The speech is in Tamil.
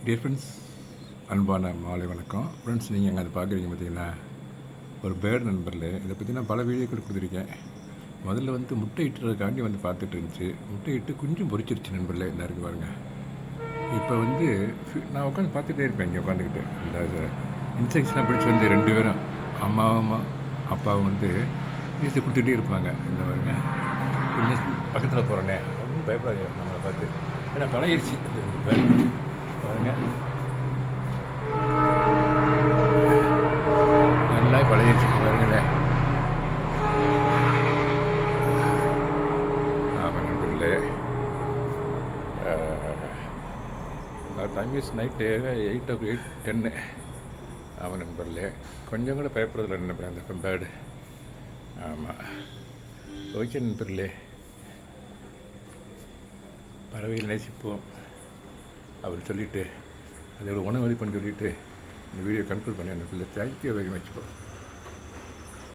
டியர் ஃப்ரெண்ட்ஸ், அன்பான மாலை வணக்கம். ஃப்ரெண்ட்ஸ், நீங்கள் அங்கே அதை பார்க்குறீங்க பார்த்தீங்கன்னா ஒரு பேர்டு நண்பரில் இதை பற்றி நான் பல வீடியோக்கள் கொடுத்துருக்கேன். முதல்ல முட்டை இட்டுறதுக்காண்டி பார்த்துட்டு இருந்துச்சு. முட்டை இட்டு குஞ்சும் பொறிச்சிருச்சு நண்பரில். என்ன இருக்குது பாருங்கள். இப்போ நான் உட்காந்து பார்த்துட்டே இருப்பேன் இங்கே உட்காந்துக்கிட்டு. இந்த இன்செக்ட்ஸ்லாம் பிடிச்சி 2 பேரும் அம்மாவும் அப்பாவும் வீசி கொடுத்துட்டே இருப்பாங்க. இந்த பாருங்க, கொஞ்சம் பக்கத்தில் போகிறேனே ஒன்றும் பயப்படாது நம்மளை பார்த்து. ஏன்னா பழகிடுச்சு பாருங்க, நல்லா பழகிடுச்சு பாருங்களேன். ஆமாம் நண்பர்களே, டைம் இஸ் நைட்டு 8:10. ஆமாம் நண்பர்களே, கொஞ்சம் கூட பயப்படுறதில்ல நினைப்பேன் அந்த பேர்டு. ஆமாம், ஓகே நண்பர்களே, பறவைகள் நேசிப்போம் அவர் சொல்லிவிட்டு அதோட உணவளிப்புன்னு சொல்லிவிட்டு இந்த வீடியோ கன்க்ளூட் பண்ணி நண்பர்களே. Thank you very much.